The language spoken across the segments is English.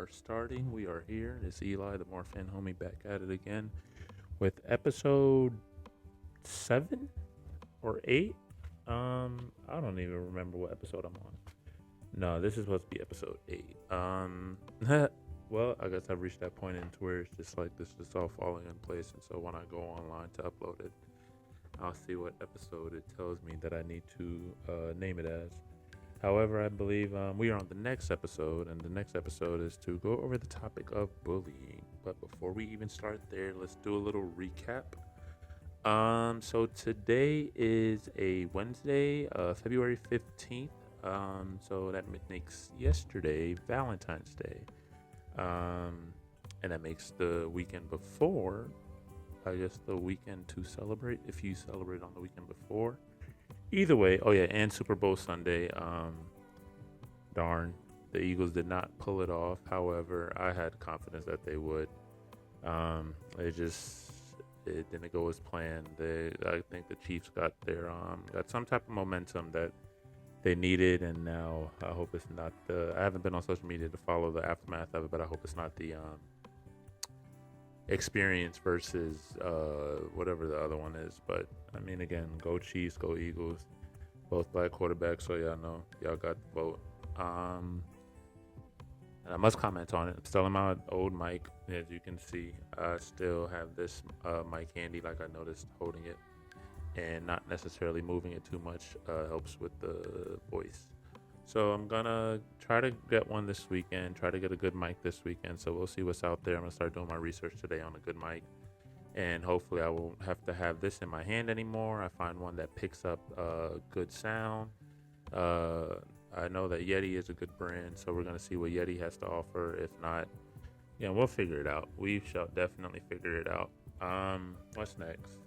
are starting. We are here. It's Eli, the Marfan homie, back at it again with episode 7 or 8. I don't even remember what episode I'm on. No, this is supposed to be episode 8. Well, I guess I've reached that point into where it's just like this is all falling in place, and so when I go online to upload it, I'll see what episode it tells me that I need to name it as. However, I believe we are on the next episode, and the next episode is to go over the topic of bullying. But before we even start there, let's do a little recap. So today is a Wednesday, February 15th. So that makes yesterday Valentine's Day. And that makes the weekend before, I guess, the weekend to celebrate, if you celebrate on the weekend before. Either way, oh yeah, and Super Bowl Sunday. Darn, the Eagles did not pull it off. However, I had confidence that they would. It didn't go as planned. I think the Chiefs got some type of momentum that they needed, and now I hope it's not I haven't been on social media to follow the aftermath of it, but I hope it's not the experience versus whatever the other one is. But I mean, again, go Chiefs, go Eagles, both black quarterbacks, so y'all know y'all got the vote. And I must comment on it. I'm still in my old mic, as you can see. I still have this mic handy, like I noticed holding it, and not necessarily moving it too much helps with the voice. So I'm gonna try to get one this weekend, try to get a good mic this weekend. So we'll see what's out there. I'm gonna start doing my research today on a good mic, and hopefully I won't have to have this in my hand anymore. I find one that picks up good sound. I know that Yeti is a good brand, so we're gonna see what Yeti has to offer. If not, we'll figure it out. We shall definitely figure it out. What's next?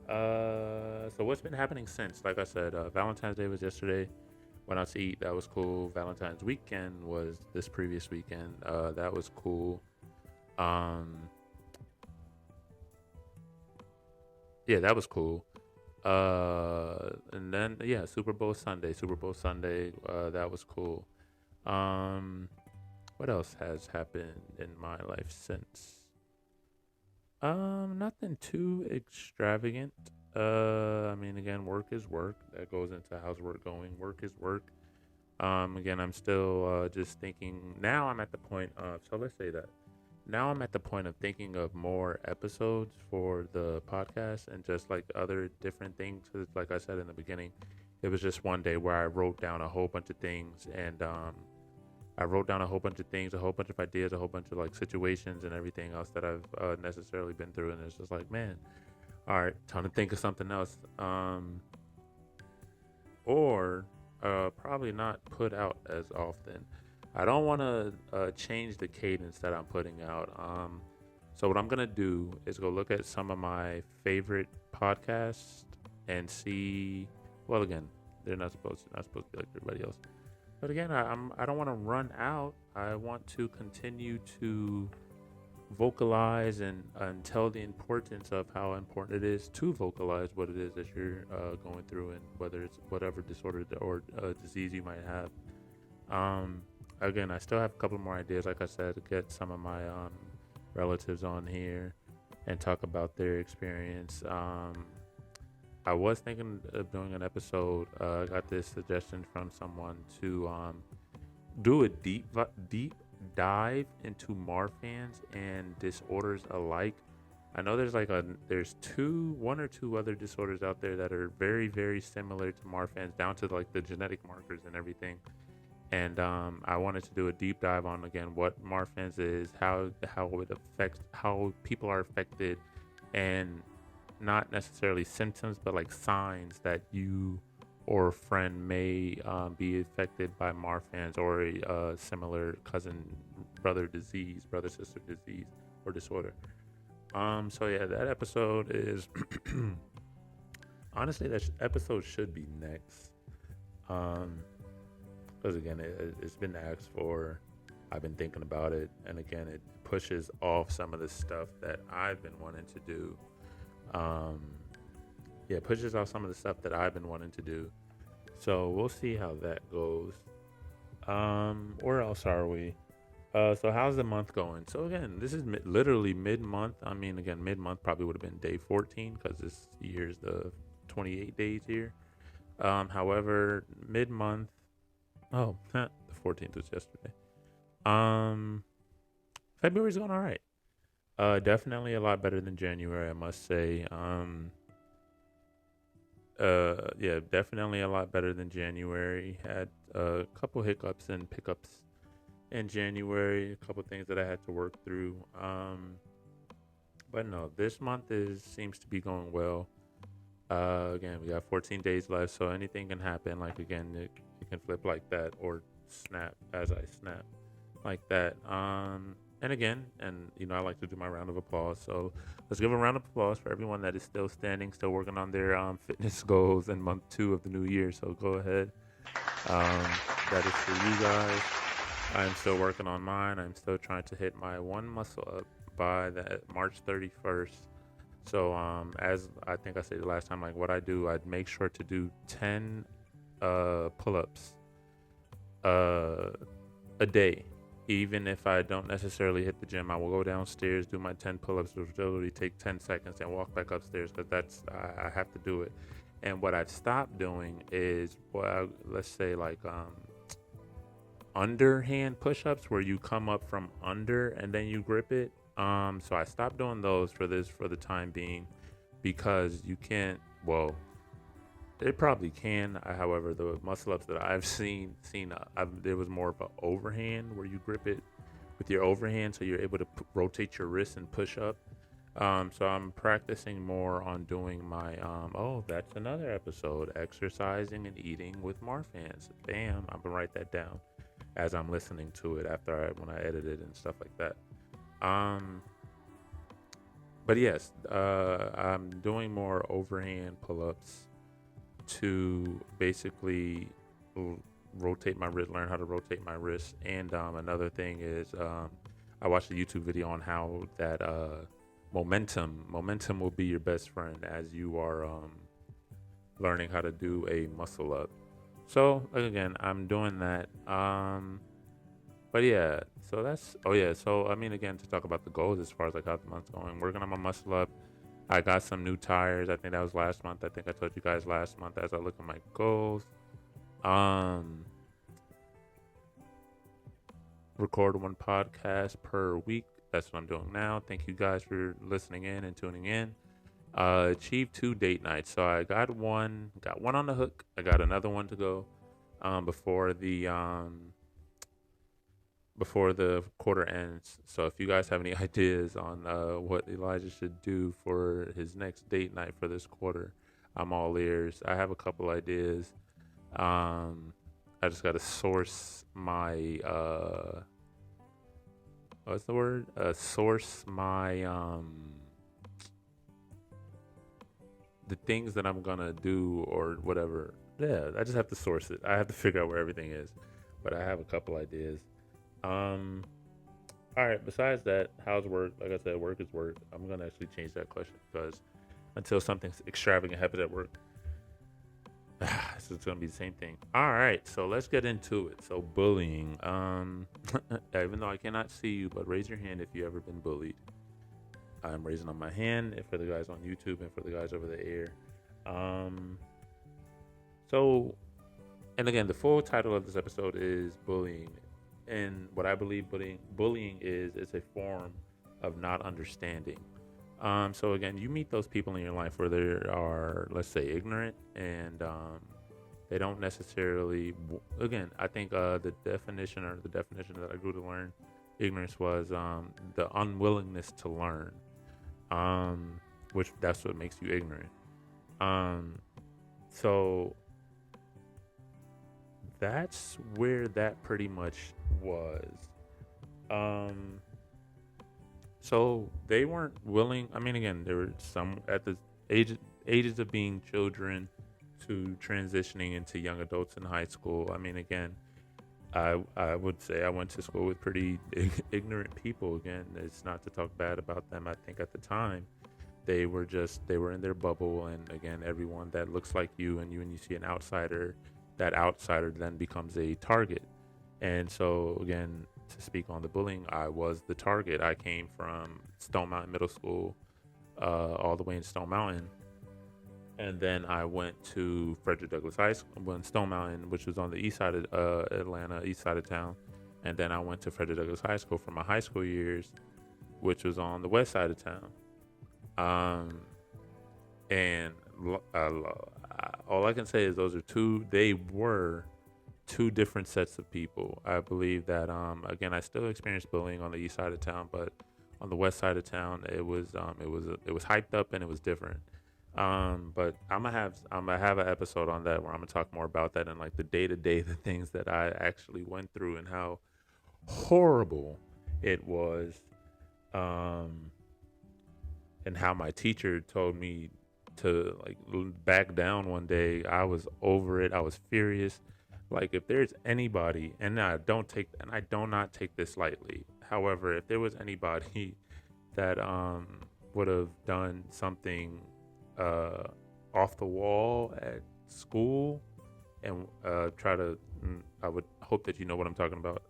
So what's been happening since? Like I said, Valentine's Day was yesterday. Went out to eat. That was cool. Valentine's weekend was this previous weekend. That was cool. Yeah, that was cool. And then Super Bowl Sunday. That was cool. What else has happened in my life since? Nothing too extravagant. I mean, again, work is work. That goes into how's work going. Work is work. Again, I'm still just thinking. Now I'm at the point of. So let's say that. Now I'm at the point of thinking of more episodes for the podcast and just like other different things. 'Cause like I said in the beginning, it was just one day where I wrote down a whole bunch of things, and a whole bunch of ideas, a whole bunch of like situations and everything else that I've necessarily been through. And it's just like, man, all right, time to think of something else. Or probably not put out as often. I don't want to change the cadence that I'm putting out. So what I'm gonna do is go look at some of my favorite podcasts and see. Well, again, they're not supposed to be like everybody else. But again, I don't want to run out. I want to continue to vocalize and tell the importance of how important it is to vocalize what it is that you're going through, and whether it's whatever disorder or disease you might have. Again, I still have a couple more ideas, like I said, to get some of my relatives on here and talk about their experience. I was thinking of doing an episode. I got this suggestion from someone to do a deep dive into Marfans and disorders alike. I know there's one or two other disorders out there that are very, very similar to Marfans, down to like the genetic markers and everything. And I wanted to do a deep dive on, again, what Marfan's is, how it affects, how people are affected, and not necessarily symptoms, but like signs that you or a friend may be affected by Marfan's or a similar cousin, brother sister disease or disorder. So yeah, that episode is honestly, that episode should be next. Because again, it's been asked for. I've been thinking about it, and again, it pushes off some of the stuff that I've been wanting to do. It pushes off some of the stuff that I've been wanting to do. So we'll see how that goes. Where else are we? So how's the month going? So again, this is literally mid-month. I mean, again, mid-month probably would have been day 14 because this year's the 28 days here. However, mid-month. Oh, the 14th was yesterday. Um, February's going all right. Definitely a lot better than January, I must say. Yeah, definitely a lot better than January. Had a couple hiccups and pickups in January, a couple things that I had to work through. But no, this month is seems to be going well. Again, we got 14 days left, so anything can happen. Like again, it can flip like that or snap as I snap like that. And again, and I like to do my round of applause. So let's give a round of applause for everyone that is still standing, still working on their fitness goals in month 2 of the new year. So go ahead. That is for you guys. I'm still working on mine. I'm still trying to hit my one muscle up by that March 31st. So as I think I said the last time, like what I do, I'd make sure to do 10 pull-ups a day. Even if I don't necessarily hit the gym, I will go downstairs, do my 10 pull-ups, which will literally take 10 seconds, and walk back upstairs because I have to do it. And what I've stopped doing is, well, let's say like underhand push-ups where you come up from under and then you grip it. So I stopped doing those for the time being because you can't. Well, they probably can. However, the muscle ups that I've seen, there was more of an overhand where you grip it with your overhand, so you're able to rotate your wrist and push up. So I'm practicing more on doing my. Oh, that's another episode: exercising and eating with Marfans. Bam! I'm gonna write that down as I'm listening to it when I edit it and stuff like that. But yes, I'm doing more overhand pull-ups to basically rotate my wrist, learn how to rotate my wrist. And another thing is, I watched a YouTube video on how that momentum will be your best friend as you are learning how to do a muscle up. So again, I'm doing that. But yeah, so that's So I mean, again, to talk about the goals as far as like how the month's going, working on my muscle up. I got some new tires. I think that was last month. I think I told you guys last month as I look at my goals. Record one podcast per week. That's what I'm doing now. Thank you guys for listening in and tuning in. Achieved 2 date nights. So I got one on the hook. I got another one to go before the quarter ends. So if you guys have any ideas on what Elijah should do for his next date night for this quarter, I'm all ears. I have a couple ideas. I just got to source my what's the word? Source my the things that I'm gonna do or whatever. Yeah, I just have to source it. I have to figure out where everything is. But I have a couple ideas. All right. Besides that, how's work? Like I said, work is work. I'm gonna actually change that question because until something extravagant happens at work, it's gonna be the same thing. All right. So let's get into it. So bullying. Even though I cannot see you, but raise your hand if you ever been bullied. I'm raising on my hand for the guys on YouTube and for the guys over the air. So, and again, the full title of this episode is bullying. And what I believe bullying is a form of not understanding. So again, you meet those people in your life where they are, let's say, ignorant and they don't necessarily. Again, I think the definition that I grew to learn, ignorance was the unwillingness to learn, which that's what makes you ignorant. So that's where that pretty much was. So they weren't willing. I mean, again, there were some at the ages of being children to transitioning into young adults in high school. I mean, again, I would say I went to school with pretty ignorant people. Again, it's not to talk bad about them. I think at the time they were in their bubble, and again, everyone that looks like you and you see an outsider, that outsider then becomes a target. And so again, to speak on the bullying, I was the target. I came from Stone Mountain Middle School, all the way in Stone Mountain, and then I went to Frederick Douglass High School, well, in Stone Mountain, which was on the east side of Atlanta, east side of town, and then I went to Frederick Douglass High School for my high school years, which was on the west side of town. Um, and all I can say is they were two different sets of people. I believe that again, I still experienced bullying on the east side of town, but on the west side of town, it was hyped up and it was different. But I'm gonna have an episode on that where I'm gonna talk more about that and like the day to day, the things that I actually went through and how horrible it was. Um, and how my teacher told me to like back down one day. I was over it. I was furious. Like if there's anybody, and I do not take this lightly. However, if there was anybody that would have done something uh off the wall at school and I would hope that you know what I'm talking about.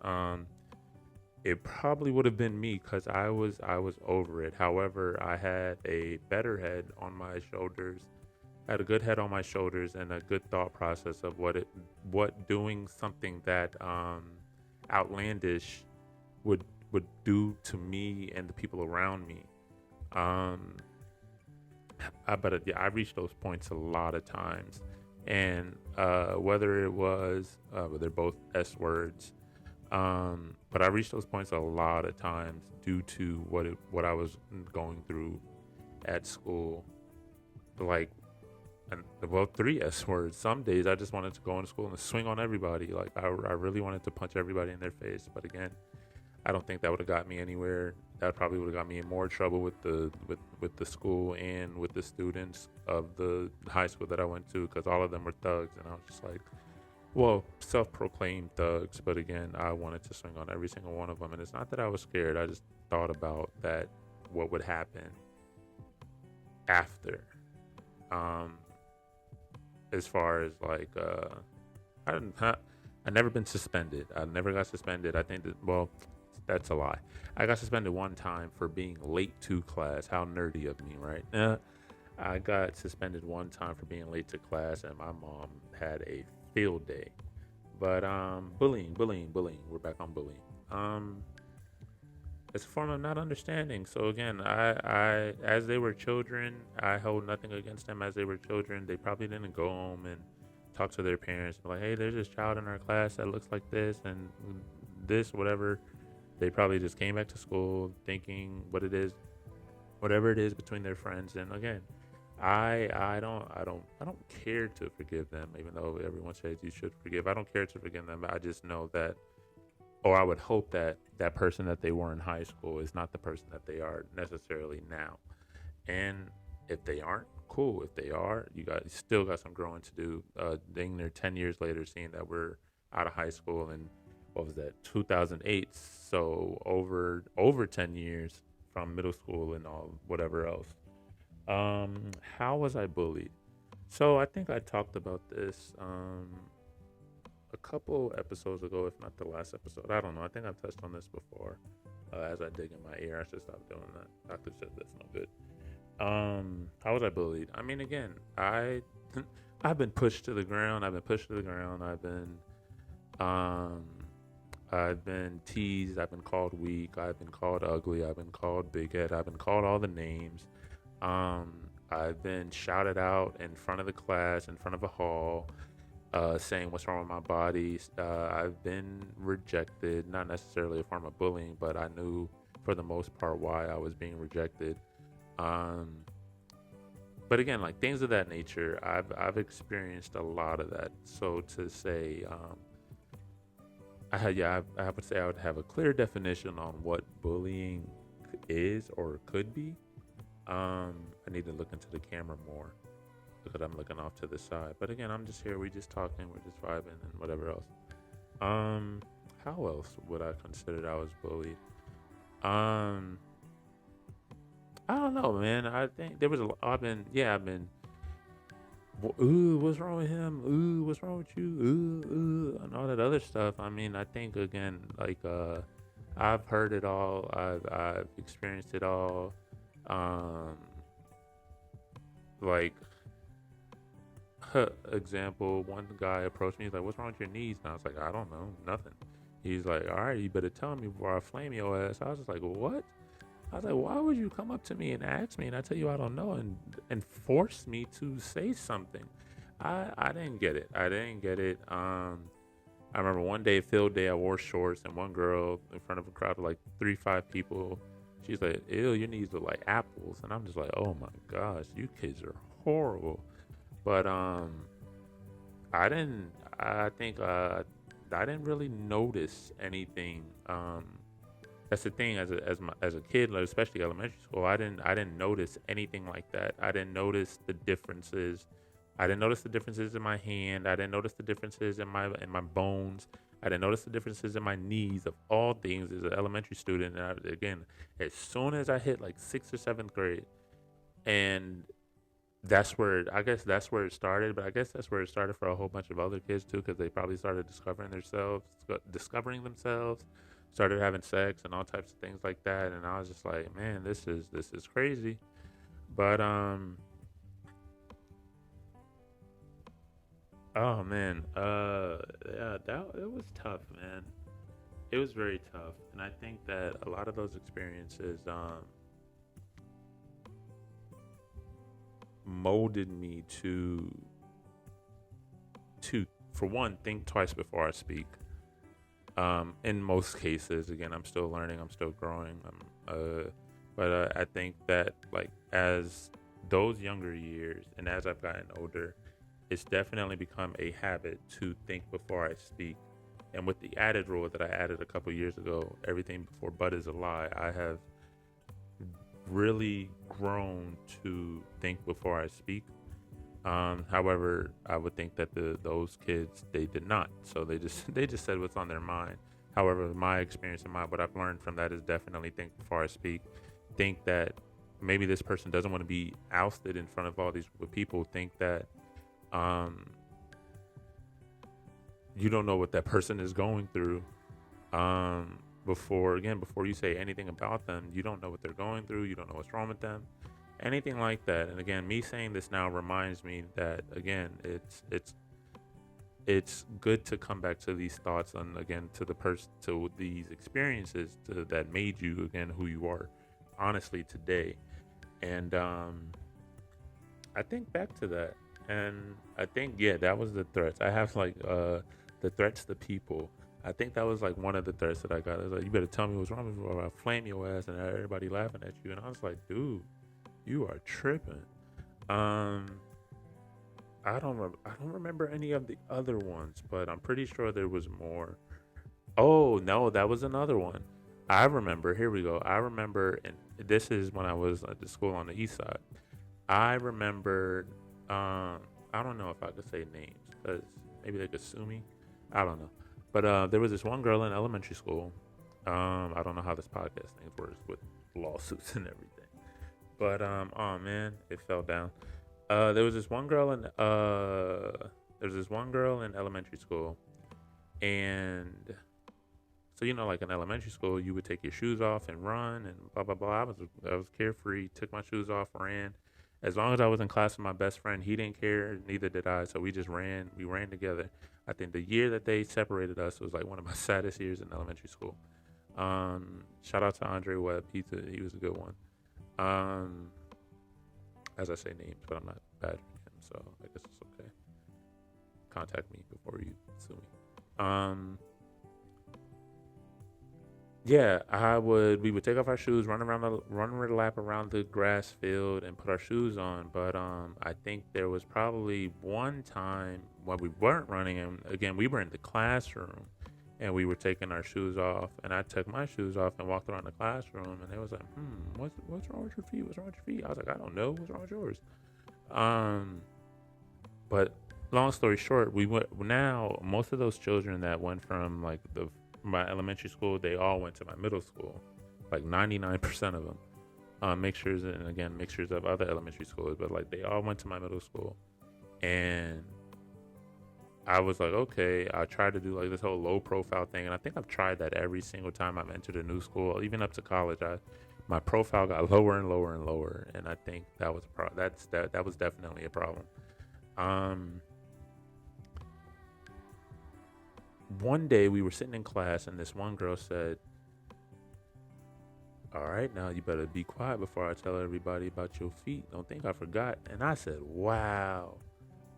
It probably would have been me because I was over it. However, I had a better head on my shoulders. I had a good head on my shoulders and a good thought process of what doing something that outlandish would do to me and the people around me. Um, I reached those points a lot of times, and whether it was they're both S words. But I reached those points a lot of times due to what I was going through at school. Like, well, three S words. Some days I just wanted to go into school and swing on everybody. Like I really wanted to punch everybody in their face. But again, I don't think that would have got me anywhere. That probably would have got me in more trouble with the school and with the students of the high school that I went to, because all of them were thugs, and I was just like, well, self-proclaimed thugs, but again, I wanted to swing on every single one of them, and it's not that I was scared. I just thought about that, what would happen after. Um, as far as like, I never been suspended. I never got suspended. I think that, well, that's a lie. I got suspended one time for being late to class. How nerdy of me, right? I got suspended one time for being late to class, and my mom had a field day. But bullying. We're back on bullying. It's a form of not understanding. So again, I as they were children, I hold nothing against them. As they were children, they probably didn't go home and talk to their parents like, hey, there's this child in our class that looks like this and this, whatever. They probably just came back to school thinking whatever it is between their friends. And again, I don't care to forgive them, even though everyone says you should forgive. I don't care to forgive them. I just know that, or I would hope that that person that they were in high school is not the person that they are necessarily now. And if they aren't, cool. If they are, you still got some growing to do. Dang near 10 years later, seeing that we're out of high school and what was that, 2008? So over 10 years from middle school and all whatever else. How was I bullied? So I think I talked about this a couple episodes ago, if not the last episode. I don't know. I think I've touched on this before. As I dig in my ear, I should stop doing that. Doctor said that's no good. How was I bullied? I mean, again, I've been pushed to the ground. Um, I've been teased. I've been called weak. I've been called ugly. I've been called big head. I've been called all the names. I've been shouted out in front of the class, in front of a hall, saying what's wrong with my body. I've been rejected, not necessarily a form of bullying, but I knew for the most part why I was being rejected. But again, like things of that nature, I've experienced a lot of that. So to say, I would say I would have a clear definition on what bullying is or could be. I need to look into the camera more because I'm looking off to the side. But again, I'm just here. We just talking. We're just vibing and whatever else. How else would I consider that I was bullied? I don't know, man. I think there was I've been. Ooh, what's wrong with him? Ooh, what's wrong with you? Ooh, and all that other stuff. I mean, I think again, like I've heard it all. I've experienced it all. Um, like example, one guy approached me. He's like, "What's wrong with your knees?" And I was like, "I don't know, nothing." He's like, "All right, you better tell me before I flame your ass." I was just like, "What?" I was like, "Why would you come up to me and ask me, and I tell you I don't know, and force me to say something?" I didn't get it. I didn't get it. I remember one day, field day, I wore shorts, and one girl in front of a crowd of like 3, 5 people, she's like, "Ew, your knees look like apples," and I'm just like, "Oh my gosh, you kids are horrible." But I didn't. I think I didn't really notice anything. That's the thing as a kid, like especially elementary school. I didn't notice anything like that. I didn't notice the differences. I didn't notice the differences in my hand. I didn't notice the differences in my bones. I didn't notice the differences in my knees of all things as an elementary student. And again, as soon as I hit like sixth or seventh grade, and that's where I guess that's where it started. But I guess that's where it started for a whole bunch of other kids too, because they probably started discovering themselves, started having sex and all types of things like that. And I was just like, man, this is crazy. But oh man, yeah, that it was tough, man. It was very tough, and I think that a lot of those experiences molded me to for one think twice before I speak. In most cases, again, I'm still learning, I'm still growing. But I think that like as those younger years and as I've gotten older, it's definitely become a habit to think before I speak. And with the added rule that I added a couple years ago, everything before but is a lie, I have really grown to think before I speak. However, I would think that those kids they did not. So they just said what's on their mind. However, my experience and my what I've learned from that is definitely think before I speak. Think that maybe this person doesn't want to be ousted in front of all these people. Think that um, you don't know what that person is going through. Before you say anything about them, you don't know what they're going through. You don't know what's wrong with them, anything like that. And again, me saying this now reminds me that again, it's good to come back to these thoughts and again to the person to these experiences that made you again who you are, honestly today. And I think back to that, and I think yeah, that was the threats. I have like the threats to people. I think that was like one of the threats that I got. It was like, you better tell me what's wrong with you or I'll flame your ass and everybody laughing at you. And I was like, dude, you are tripping. Um, I don't remember any of the other ones, but I'm pretty sure there was more. Oh no, that was another one. I remember. Here we go. I remember, and this is when I was at the school on the east side. I remember. I don't know if I could say names because maybe they could sue me. I don't know. But there was this one girl in elementary school. I don't know how this podcast thing works with lawsuits and everything. But oh man, it fell down. There was this one girl in elementary school, and so like in elementary school, you would take your shoes off and run and blah blah blah. I was carefree. Took my shoes off, ran. As long as I was in class with my best friend, he didn't care. Neither did I. So we just ran. We ran together. I think the year that they separated us was like one of my saddest years in elementary school. Shout out to Andre Webb. He was a good one. Um, as I say names, but I'm not badgering him, so I guess it's okay. Contact me before you sue me. Um, yeah, we would take off our shoes, run a lap around the grass field, and put our shoes on. But I think there was probably one time when we weren't running, and again, we were in the classroom, and we were taking our shoes off, and I took my shoes off and walked around the classroom, and they was like, what's wrong with your feet? What's wrong with your feet? I was like, I don't know. What's wrong with yours? Um, but long story short, we went now. Most of those children that went from like my elementary school, they all went to my middle school. Like 99% of them. Mixtures and again mixtures of other elementary schools, but like they all went to my middle school, and I was like, okay, I tried to do like this whole low profile thing, and I think I've tried that every single time I've entered a new school, even up to college. My profile got lower and lower and lower, and I think that was that was definitely a problem. Um, One day we were sitting in class, and this one girl said, "All right, now you better be quiet before I tell everybody about your feet. Don't think I forgot." And I said, "Wow,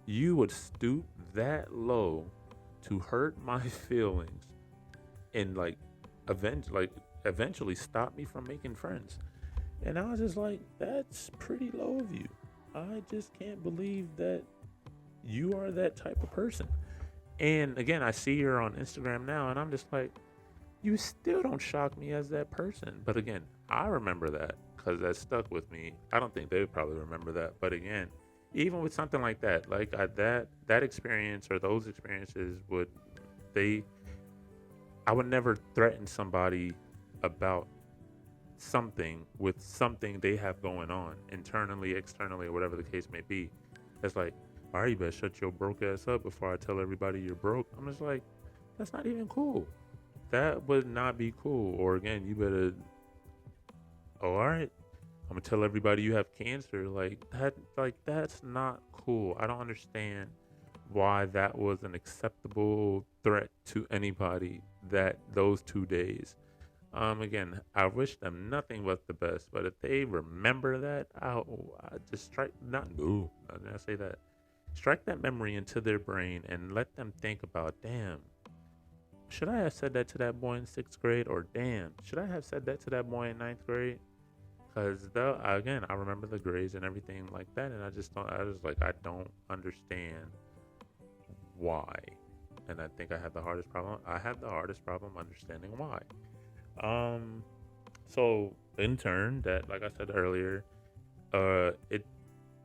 you would stoop that low to hurt my feelings and eventually stop me from making friends." And I was just like, that's pretty low of you. I just can't believe that you are that type of person. And again, I see her on Instagram now, and I'm just like, you still don't shock me as that person. But again, I remember that because that stuck with me. I don't think they would probably remember that. But again, even with something like that, that experience or those experiences they I would never threaten somebody about something with something they have going on internally, externally, or whatever the case may be. It's like, all right, you better shut your broke ass up before I tell everybody you're broke. I'm just like, that's not even cool. That would not be cool. Or again, you better, oh, all right, I'm gonna tell everybody you have cancer. That's not cool. I don't understand why that was an acceptable threat to anybody that those 2 days. Again, I wish them nothing but the best. But if they remember that, I just strike not no, I didn't say that. Strike that memory into their brain and let them think about, damn, should I have said that to that boy in 6th grade, or damn, should I have said that to that boy in ninth grade? Because though again, I remember the grades and everything like that, and I just don't. I was like, I don't understand why, and I think I have the hardest problem. I have the hardest problem understanding why. Um, so in turn, that like I said earlier, it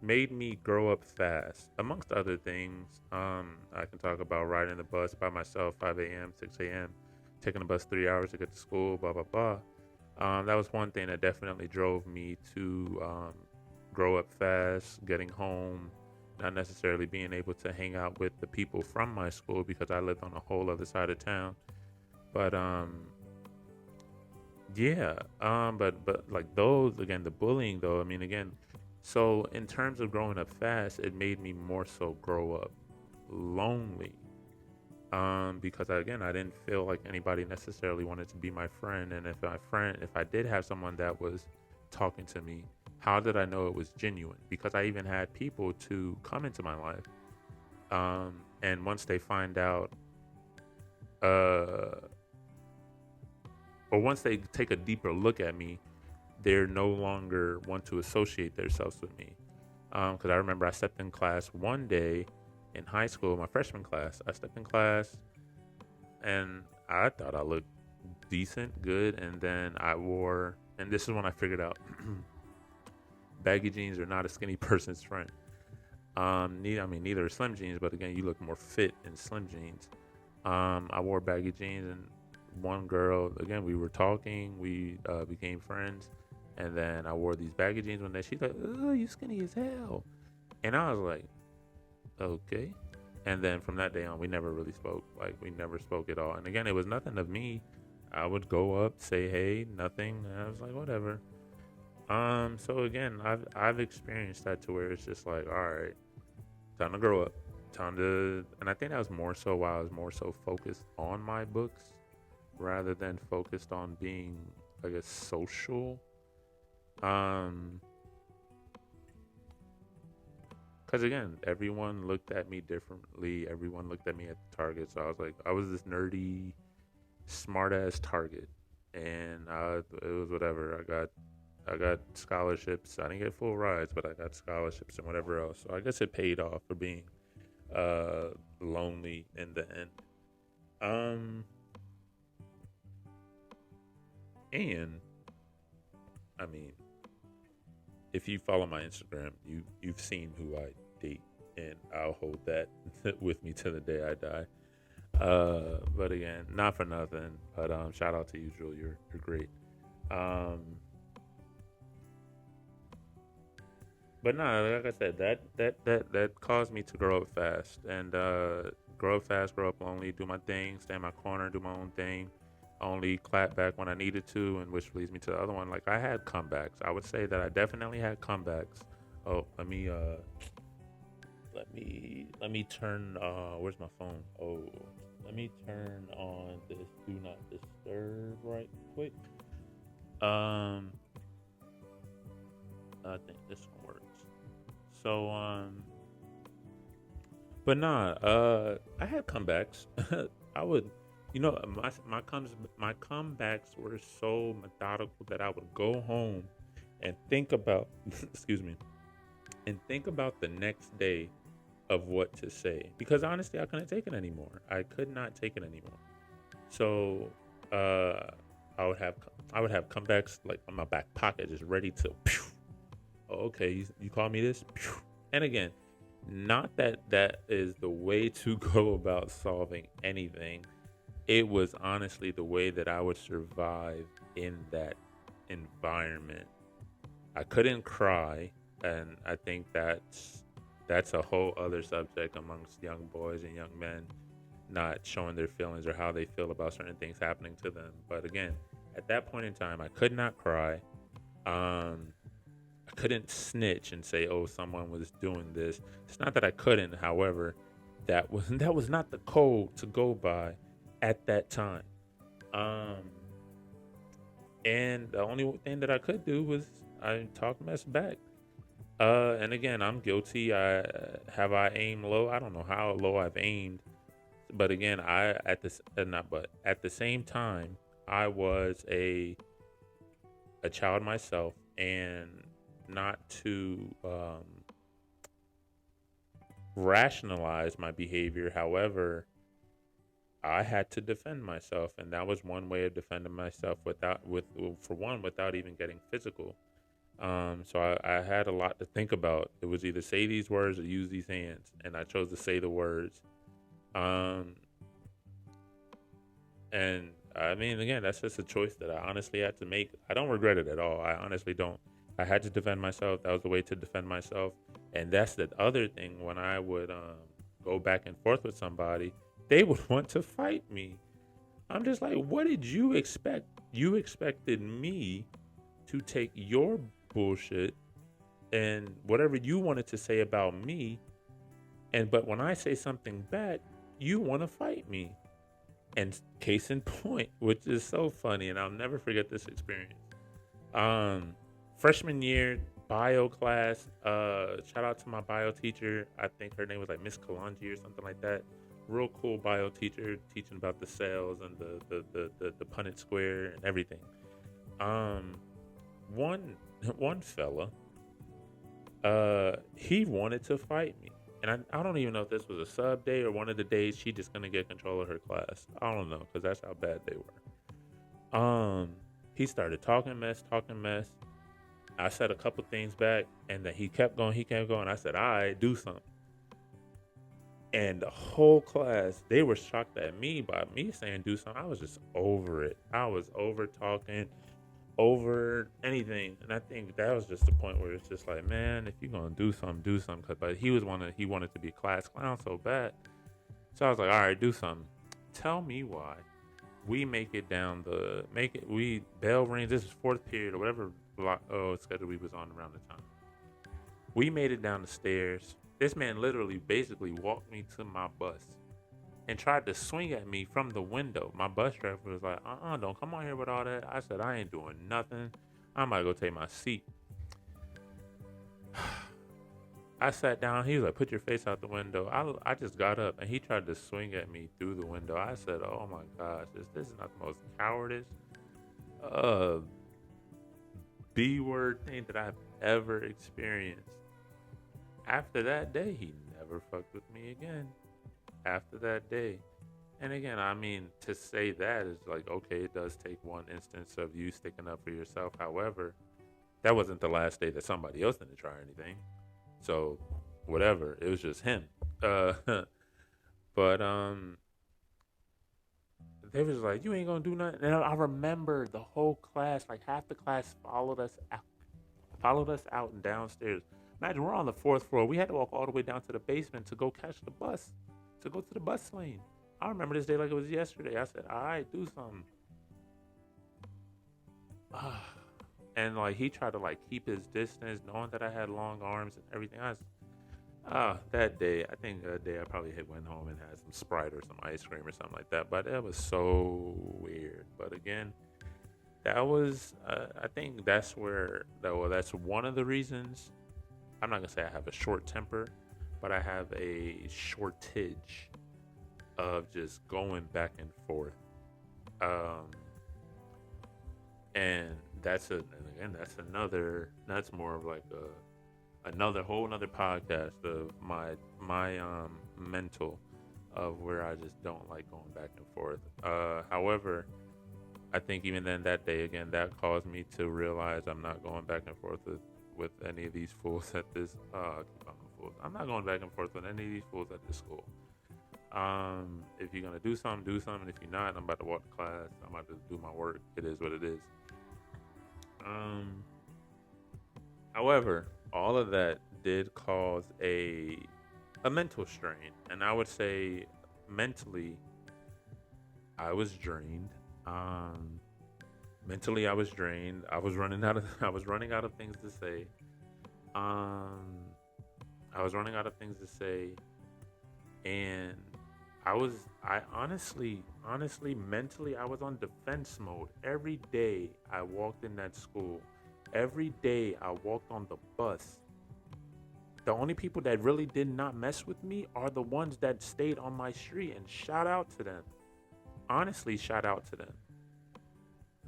made me grow up fast. Amongst other things, I can talk about riding the bus by myself, 5 a.m., 6 a.m., taking the bus 3 hours to get to school, blah blah blah. That was one thing that definitely drove me to grow up fast, getting home, not necessarily being able to hang out with the people from my school because I lived on a whole other side of town. But yeah, but like those again, the bullying though. I mean, again, so in terms of growing up fast, it made me more so grow up lonely. Because again, I didn't feel like anybody necessarily wanted to be my friend, and if I did have someone that was talking to me, how did I know it was genuine? Because I even had people to come into my life, and once they find out, uh, or once they take a deeper look at me, they're no longer want to associate themselves with me. Because I remember I stepped in class one day in high school, my freshman class. I stepped in class and I thought I looked decent, good, and then I wore, and this is when I figured out baggy jeans are not a skinny person's friend. Neither are slim jeans, but again, you look more fit in slim jeans. I wore baggy jeans, and one girl, again, we were talking, we became friends, and then I wore these baggy jeans one day. She's like, "Oh, you skinny as hell," and I was like, "Okay." And then from that day on, we never really spoke. Like we never spoke at all. And again, it was nothing of me. I would go up, say hey, nothing. And I was like, whatever. So again, I've experienced that to where it's just like, all right, time to grow up, time to. And I think that was more so while I was more so focused on my books rather than focused on being, I guess, social. Um, because again, everyone looked at me differently. Everyone looked at me at the target. So I was like, I was this nerdy, smart ass target, and it was whatever. I got scholarships. I didn't get full rides, but I got scholarships and whatever else. So I guess it paid off for being lonely in the end. Um, and I mean, if you follow my Instagram, you've seen who I date, and I'll hold that with me to the day I die. But again, not for nothing, but shout out to you, Jewel. You're great. Um, but no, like I said, that caused me to grow up fast, and grow up fast, grow up lonely, do my thing, stay in my corner, do my own thing, only clap back when I needed to, and which leads me to the other one. Like I had comebacks. I would say that I definitely had comebacks. Oh, let me turn where's my phone? Oh, let me turn on this do not disturb right quick. Um I think this one works. So but nah, I had comebacks. I would, my comebacks were so methodical that I would go home and think about, excuse me, and think about the next day of what to say because honestly, I couldn't take it anymore. I could not take it anymore. So, uh, I would have I would have comebacks like on my back pocket, just ready to. Pew, oh, okay, you call me this, pew. And again, not that that is the way to go about solving anything. It was honestly the way that I would survive in that environment. I couldn't cry, and I think that's a whole other subject amongst young boys and young men not showing their feelings or how they feel about certain things happening to them. But again, at that point in time, I could not cry. Um, I couldn't snitch and say, "Oh, someone was doing this." It's not that I couldn't. However, that was not the code to go by at that time. Um, and the only thing that I could do was I talk mess back. And again, I'm guilty. I aimed low. I don't know how low I've aimed, but again, I at this not but at the same time, I was a child myself, and not to rationalize my behavior. However, I had to defend myself, and that was one way of defending myself without even getting physical. So I had a lot to think about. It was either say these words or use these hands, and I chose to say the words. Um, and I mean, again, that's just a choice that I honestly had to make. I don't regret it at all. I honestly don't. I had to defend myself. That was the way to defend myself. And that's the other thing. When I would go back and forth with somebody, they would want to fight me. I'm just like, what did you expect? You expected me to take your bullshit and whatever you wanted to say about me, and but when I say something back, you want to fight me. And case in point, which is so funny, and I'll never forget this experience. Um, Freshman year bio class. Shout out to my bio teacher. I think her name was like Miss Kalanji or something like that. Real cool bio teacher teaching about the cells and the Punnett square and everything. Um, one one fella, he wanted to fight me. And I don't even know if this was a sub day or one of the days she just gonna get control of her class. I don't know, because that's how bad they were. He started talking mess. I said a couple things back, and then he kept going. I said, "All right, do something." And the whole class, they were shocked at me by me saying do something. I was just over it. I was over talking, over anything. And I think that was just the point where it's just like, man, if you're gonna do something, do something. But he wanted to be a class clown so bad. So I was like, all right, do something. Tell me why. We we bell rings. This is fourth period or whatever schedule we was on around the time. We made it down the stairs. This man literally basically walked me to my bus and tried to swing at me from the window. My bus driver was like, don't come on here with all that. I said, I ain't doing nothing. I'm about to go take my seat. I sat down. He was like, put your face out the window. I just got up, and he tried to swing at me through the window. I said, oh my gosh, this is not the most cowardice B-word thing that I've ever experienced. After that day, he never fucked with me again. After that day. And again, I mean, to say that is like, okay, it does take one instance of you sticking up for yourself. However, that wasn't the last day that somebody else didn't try anything. So, whatever. It was just him. But they was like, you ain't gonna do nothing. And I remember the whole class, like half the class followed us out and downstairs. Imagine we're on the fourth floor. We had to walk all the way down to the basement to go catch the bus to go to the bus lane. I remember this day like it was yesterday. I said, all right, do something. And like he tried to like keep his distance, knowing that I had long arms and everything. That day, I think that day I probably went home and had some Sprite or some ice cream or something like that. But that was so weird. But again, that was, I think that's where, well, that's one of the reasons. I'm not gonna say I have a short temper, but I have a shortage of just going back and forth. Um, and and again, that's more of like another whole another podcast of my mental of where I just don't like going back and forth. However, I think even then that day again that caused me to realize I'm not going back and forth with any of these fools at this. I keep calling them fools. I'm not going back and forth with any of these fools at this school. If you're gonna do something, do something. If you're not, I'm about to walk to class. I'm about to do my work. It is what it is. Um, However, all of that did cause a mental strain, and I would say mentally I was drained. Um, Mentally I was drained. I was running out of I was running out of things to say. Um, I was running out of things to say, and I honestly mentally I was on defense mode every day I walked in that school. Every day I walked on the bus. The only people that really did not mess with me are the ones that stayed on my street, and shout out to them. Honestly, shout out to them.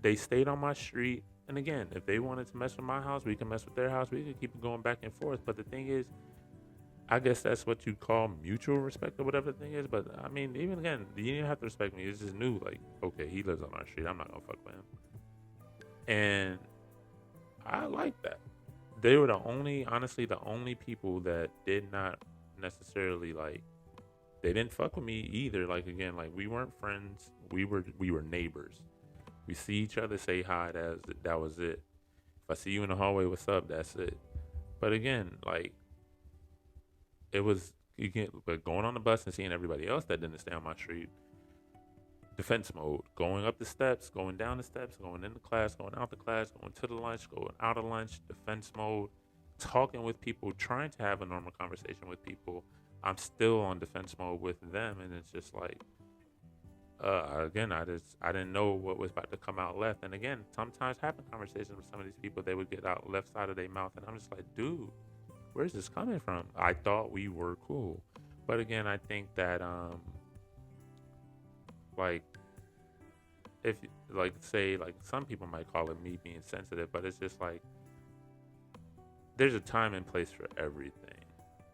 They stayed on my street, and again, if they wanted to mess with my house, we can mess with their house. We can keep it going back and forth. But the thing is, I guess that's what you call mutual respect or whatever the thing is. But I mean, even again, you didn't have to respect me. It's just new. Like, okay, he lives on our street. I'm not gonna fuck with him. And I like that. They were honestly, the only people that did not necessarily like. They didn't fuck with me either. Like again, like we weren't friends. We were neighbors. We see each other, say hi. That was it. If I see you in the hallway, what's up? That's it. But again, like it was you can but going on the bus and seeing everybody else that didn't stay on my street, defense mode, going up the steps, going down the steps, going into class, going out the class, going to the lunch, going out of lunch, defense mode, talking with people, trying to have a normal conversation with people. I'm still on defense mode with them, and it's just like again, I didn't know what was about to come out left. And again, sometimes having conversations with some of these people, they would get out left side of their mouth, and I'm just like, dude, where's this coming from? I thought we were cool, but again, I think that like if like say like some people might call it me being sensitive, but it's just like there's a time and place for everything.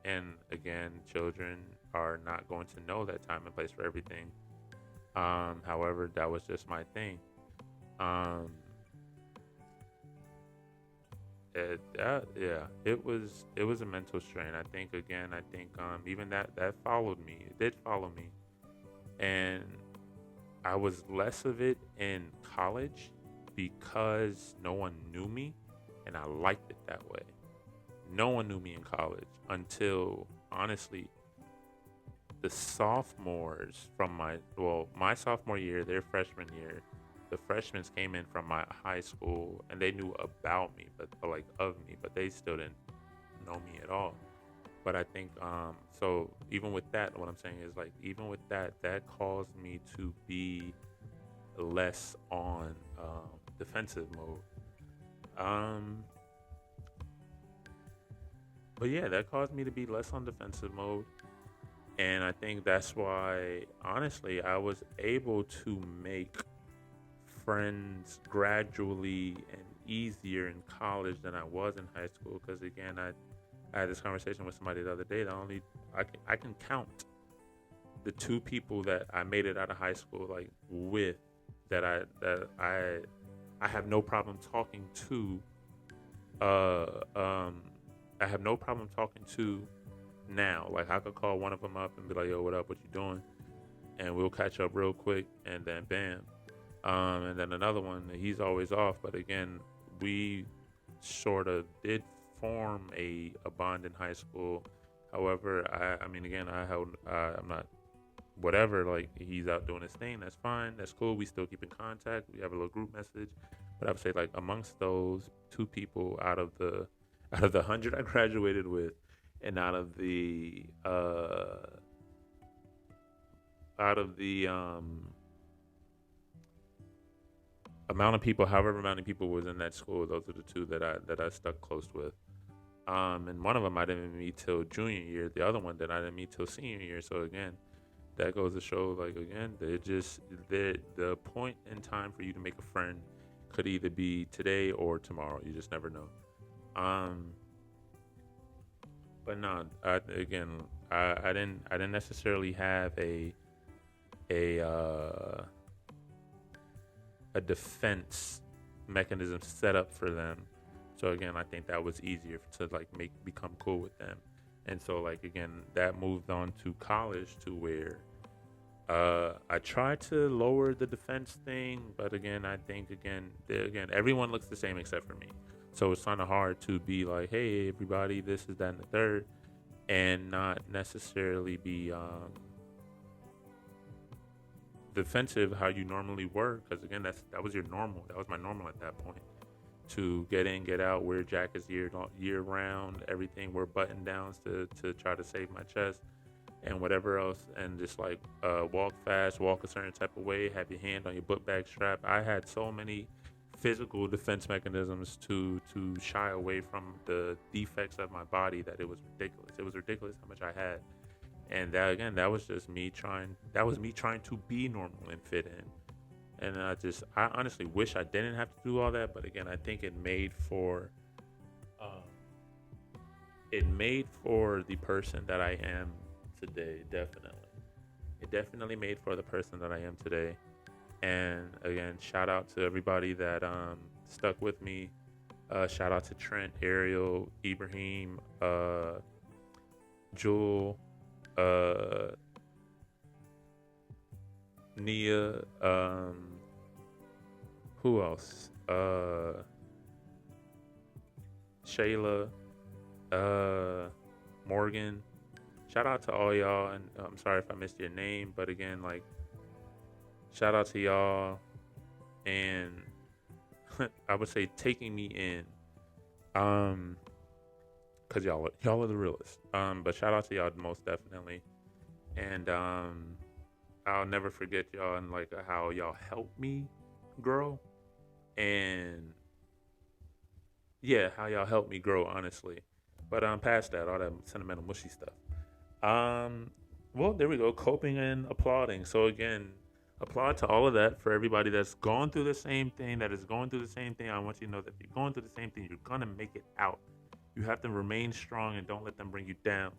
And again, children are not going to know that time and place for everything. However, that was just my thing. Um, yeah, it was a mental strain. I think even that followed me. It did follow me, and I was less of it in college because no one knew me, and I liked it that way. No one knew me in college until honestly the sophomores from my sophomore year, their freshman year, the freshmen came in from my high school and they knew about me, but like of me, but they still didn't know me at all. But I think so even with that, what I'm saying is like even with that, that caused me to be less on defensive mode. Um, but yeah, that caused me to be less on defensive mode. And I think that's why, honestly, I was able to make friends gradually and easier in college than I was in high school. Because again, I had this conversation with somebody the other day. I can count the two people that I made it out of high school like with that I have no problem talking to. Uh, um, I have no problem talking to now. Like I could call one of them up and be like, "Yo, what up? What you doing?" And we'll catch up real quick, and then bam. And then another one, he's always off, but again, we sort of did form a bond in high school. However, I mean, again, I'm not whatever, like he's out doing his thing. That's fine. That's cool. We still keep in contact. We have a little group message. But I would say like amongst those two people out of the 100 I graduated with, and out of the amount of people, however many people was in that school, those are the two that I stuck close with. And one of them I didn't meet till junior year. The other one that I didn't meet till senior year. So again, that goes to show, like again, the point in time for you to make a friend could either be today or tomorrow. You just never know. But no, I didn't necessarily have a uh, a defense mechanism set up for them. So again, I think that was easier to like become cool with them. And so like again, that moved on to college to where I tried to lower the defense thing, but again, I think again everyone looks the same except for me. So it's kind of hard to be like, hey, everybody, this is that and the third, and not necessarily be defensive how you normally were, because again, that was your normal. That was my normal at that point. To get in, get out, wear jackets year round, everything, wear button downs to try to save my chest and whatever else, and just like walk fast, walk a certain type of way, have your hand on your book bag strap. I had so many physical defense mechanisms to shy away from the defects of my body that it was ridiculous. It was ridiculous how much I had. And that again, that was me trying to be normal and fit in. And I honestly wish I didn't have to do all that, but again, I think it made for the person that I am today. It definitely made for the person that I am today. And again, shout out to everybody that stuck with me. Shout out to Trent, Ariel, Ibrahim, Jewel, Nia, who else? Shayla, Morgan. Shout out to all y'all, and I'm sorry if I missed your name, but again, like, shout out to y'all, and I would say taking me in, cause y'all are the realest. But shout out to y'all most definitely, and I'll never forget y'all and like how y'all helped me grow, and yeah, how y'all helped me grow, honestly. But past that, all that sentimental mushy stuff. Well, there we go, coping and applauding. So again, applaud to all of that for everybody that's going through the same thing, that is going through the same thing. I want you to know that if you're going through the same thing, you're gonna make it out. You have to remain strong and don't let them bring you down.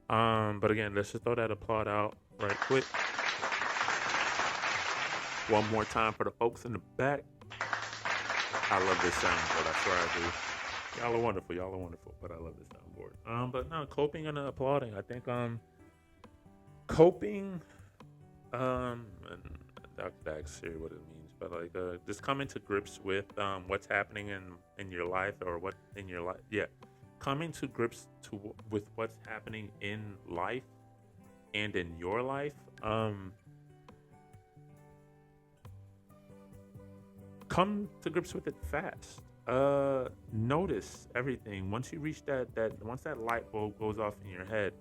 But again, let's just throw that applaud out right quick. One more time for the folks in the back. I love this soundboard. I swear I do. Y'all are wonderful. But I love this soundboard. But no, coping and applauding. I think coping, and that's here what it means. But like just coming to grips with what's happening in your life, or what in your life. Yeah, coming to grips with what's happening in life and in your life. Come to grips with it fast. Notice everything. Once you reach once that light bulb goes off in your head.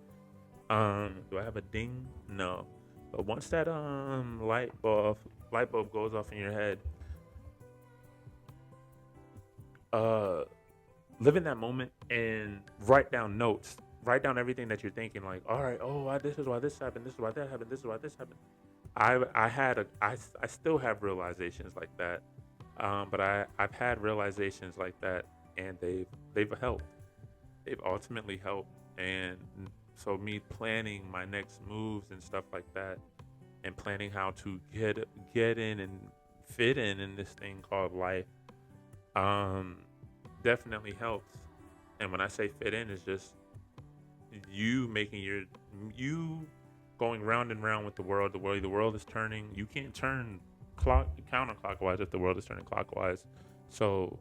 Do I have a ding? No. But once that light bulb goes off in your head, live in that moment and write down notes. Write down everything that you're thinking. Like, all right, this is why this happened. This is why that happened. This is why this happened. I still have realizations like that. But I've had realizations like that, and they've helped. They've ultimately helped, and so me planning my next moves and stuff like that, and planning how to get in and fit in this thing called life, definitely helps. And when I say fit in, it's just you going round and round with the world. The world is turning. You can't turn counterclockwise if the world is turning clockwise. So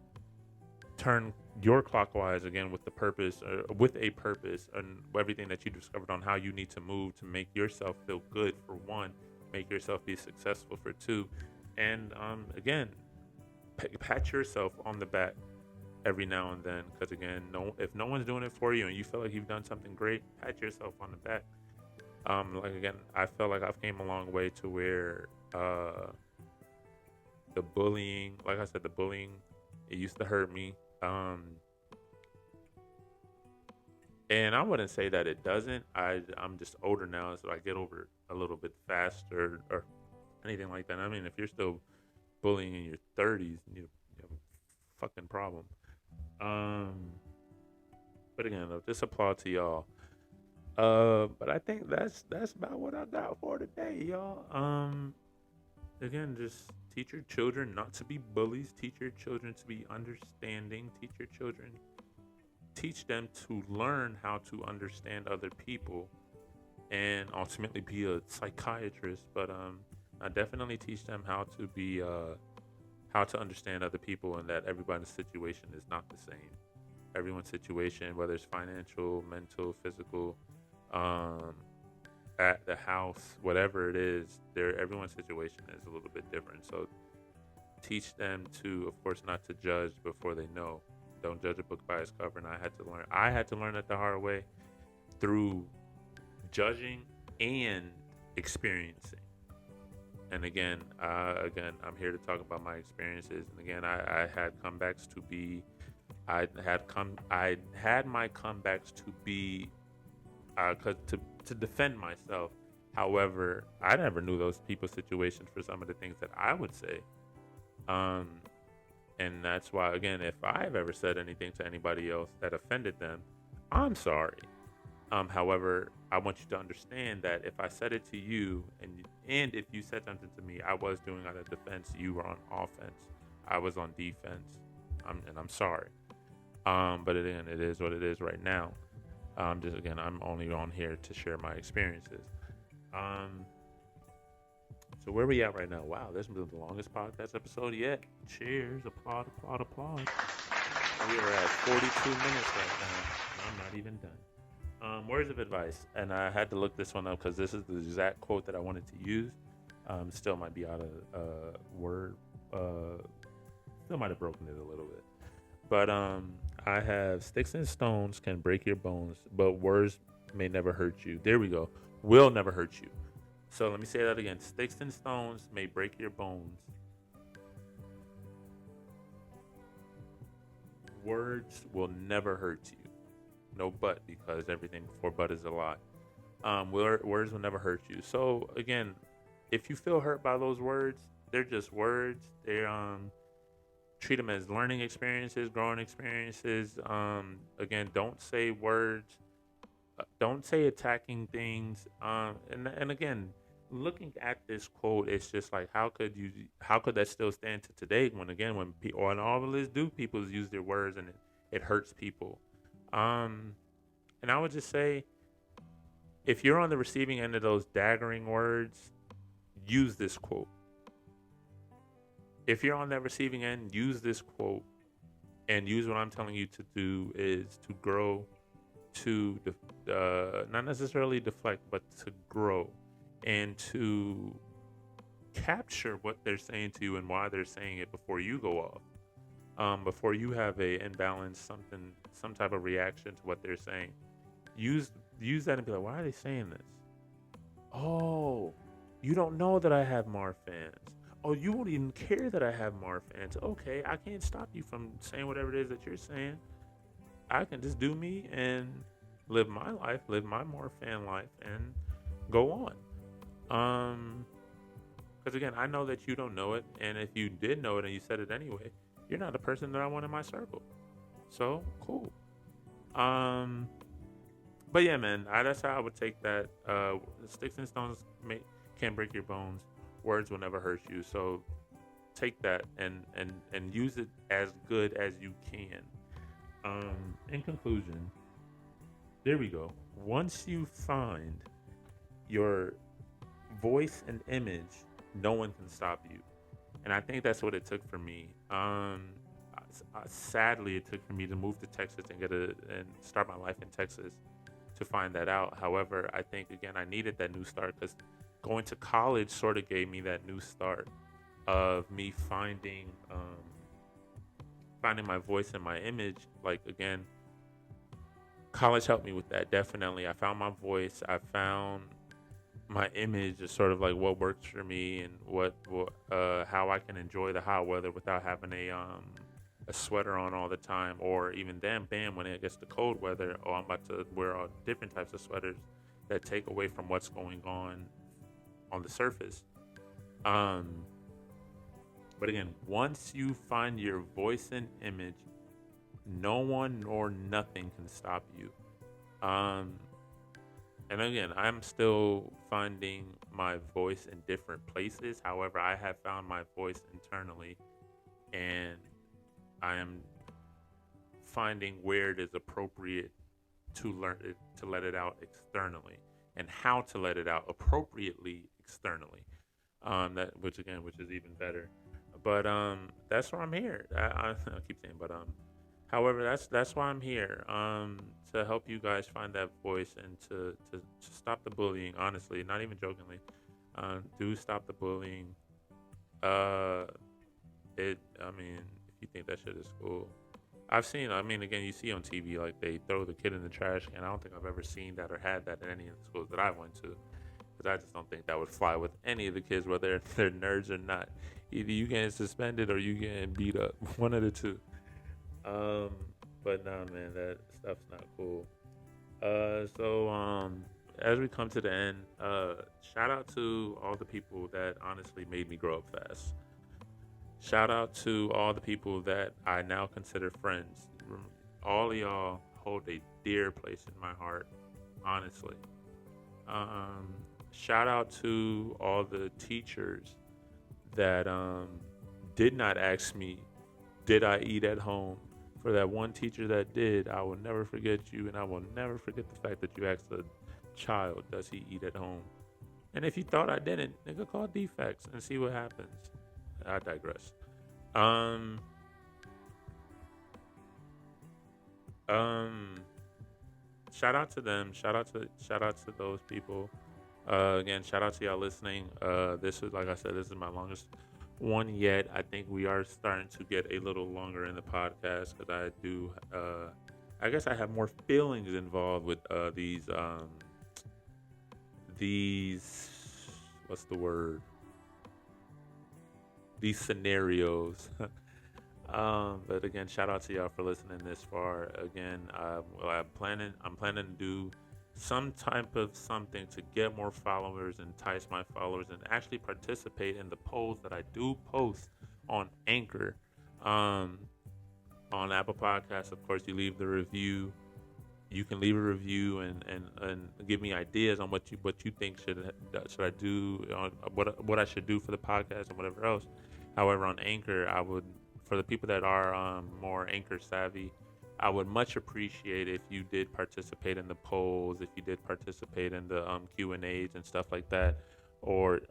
turn your clockwise again with the purpose, with a purpose, and everything that you discovered on how you need to move to make yourself feel good for one, make yourself be successful for two, and again, pat yourself on the back every now and then, because again, if no one's doing it for you and you feel like you've done something great, pat yourself on the back. Like again, I felt like I've came a long way to where the bullying, like I said, the bullying, it used to hurt me. And I wouldn't say that it doesn't. I'm just older now, so I get over it a little bit faster or anything like that. I mean, if you're still bullying in your 30s, you have a fucking problem. Um, but again, just applaud to y'all. But I think that's about what I got for today, y'all. Again, just teach your children not to be bullies. Teach your children to be understanding. Teach them to learn how to understand other people, and ultimately be a psychiatrist. But I definitely teach them how to understand other people, and that everybody's situation is not the same. Everyone's situation, whether it's financial, mental, physical, um, at the house, whatever it is, everyone's situation is a little bit different. So teach them to, of course, not to judge before they know. Don't judge a book by its cover. And I had to learn it the hard way through judging and experiencing. And again, I'm here to talk about my experiences. And again, I had comebacks to be. I had my comebacks to be, to defend myself. However, I never knew those people's situations for some of the things that I would say. And that's why, again, if I've ever said anything to anybody else that offended them, I'm sorry. However, I want you to understand that if I said it to you, and if you said something to me, I was doing out of defense. You were on offense. I was on defense. And I'm sorry. But again, it is what it is right now. I'm only on here to share my experiences. So where we at right now? Wow, this is the longest podcast episode yet. Cheers, applaud. We are at 42 minutes right now. I'm not even done. Words of advice, and I had to look this one up because this is the exact quote that I wanted to use. Still might be out of word. Still might have broken it a little bit. But I have sticks and stones can break your bones, but words may never hurt you. There we go. Will never hurt you. So let me say that again. Sticks and stones may break your bones. Words will never hurt you. No but, because everything before but is a lie. Words will never hurt you. So again, if you feel hurt by those words, they're just words. Treat them as learning experiences, growing experiences. Again, don't say words. Don't say attacking things. And again, looking at this quote, it's just like, how could that still stand to today? When people, and all of this people use their words and it hurts people. And I would just say, if you're on the receiving end of those daggering words, use this quote. If you're on that receiving end, use this quote, and use what I'm telling you to do is to grow, to not necessarily deflect, but to grow and to capture what they're saying to you and why they're saying it before you go off, before you have a imbalance, some type of reaction to what they're saying. Use that and be like, why are they saying this? Oh, you don't know that I have Marfans. Oh, you won't even care that I have Marfans. Okay, I can't stop you from saying whatever it is that you're saying. I can just do me and live my life, live my Marfan life, and go on. Because again, I know that you don't know it, and if you did know it and you said it anyway, you're not the person that I want in my circle. So cool. But yeah, man, that's how I would take that. Sticks and stones can't break your bones. Words will never hurt you. So take that and use it as good as you can. In conclusion, there we go. Once you find your voice and image, no one can stop you. And I think that's what it took for me. sadly, it took for me to move to Texas and start my life in Texas to find that out. However, I think again I needed that new start because going to college sort of gave me that new start of me finding my voice and my image. Like again, college helped me with that. Definitely, I found my voice. I found my image is sort of like what works for me and how I can enjoy the hot weather without having a sweater on all the time, or even then, bam, when it gets to cold weather, oh, I'm about to wear all different types of sweaters that take away from what's going on the surface. Um, but again, once you find your voice and image, no one nor nothing can stop you. Um, and again, I'm still finding my voice in different places. However, I have found my voice internally, and I am finding where it is appropriate to learn it, to let it out externally, and how to let it out appropriately externally. Which is even better. But that's why I'm here. I keep saying, but however, that's why I'm here. To help you guys find that voice and to stop the bullying. Honestly, not even jokingly, do stop the bullying. Uh, I mean, if you think that shit is cool, I've seen. I mean, again, you see on TV like they throw the kid in the trash can. I don't think I've ever seen that or had that in any of the schools that I went to, because I just don't think that would fly with any of the kids, whether they're nerds or not. Either you getting suspended or you getting beat up. One of the two. Um, but nah, man, that stuff's not cool. As we come to the end, shout out to all the people that honestly made me grow up fast. Shout out to all the people that I now consider friends. All of y'all hold a dear place in my heart, honestly. Um, Shout out to all the teachers that did not ask me, did I eat at home? For that one teacher that did, I will never forget you, and I will never forget the fact that you asked a child, does he eat at home? And if you thought I didn't, nigga, call defects and see what happens. I digress. Um, um, Shout out to them. Shout out to those people. Again, shout out to y'all listening. This is, like I said, this is my longest one yet. I think we are starting to get a little longer in the podcast because I do. I guess I have more feelings involved with these. What's the word? These scenarios. But again, shout out to y'all for listening this far. Again, I'm planning to do some type of something to get more followers, entice my followers, and actually participate in the polls that I do post on Anchor. On Apple Podcasts, of course, you leave the review. You can leave a review and give me ideas on what you think should I do, on what I should do for the podcast and whatever else. However, on Anchor, I would, for the people that are more Anchor savvy, I would much appreciate if you did participate in the polls, if you did participate in the Q&As and stuff like that, or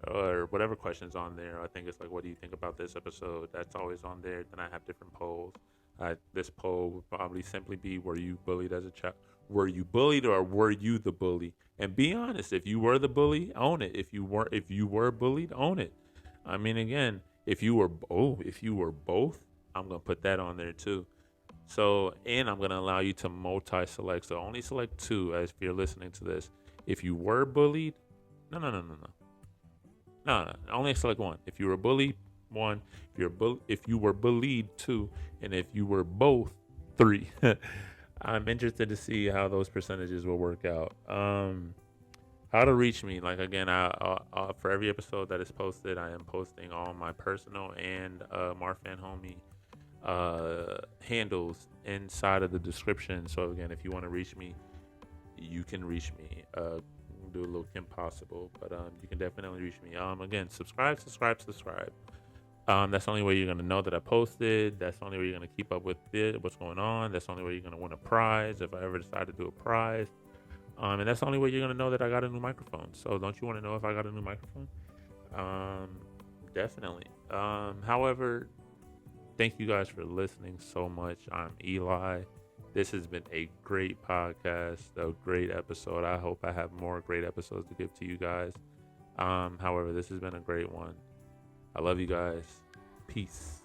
whatever questions on there. I think it's like, what do you think about this episode? That's always on there. Then I have different polls. This poll would probably simply be, were you bullied as a child? Were you bullied, or were you the bully? And be honest. If you were the bully, own it. If you were bullied, own it. I mean, again, if you were both, I'm gonna put that on there too. So, and I'm gonna allow you to multi-select. So only select two as if you're listening to this. If you were bullied, no. Only select one. If you were bullied, one. If you were bullied, two. And if you were both, three. I'm interested to see how those percentages will work out. How to reach me? Like, again, for every episode that is posted, I am posting all my personal and Marfan homie handles inside of the description. So again, if you want to reach me, you can reach me. Do a little Kim Possible, but you can definitely reach me. Again, subscribe. That's the only way you're gonna know that I posted. That's the only way you're gonna keep up with what's going on. That's the only way you're gonna win a prize if I ever decide to do a prize. And that's the only way you're gonna know that I got a new microphone. So don't you want to know if I got a new microphone? Definitely. However, Thank you guys for listening so much. I'm Eli. This has been a great podcast, a great episode. I hope I have more great episodes to give to you guys. However, this has been a great one. I love you guys. Peace.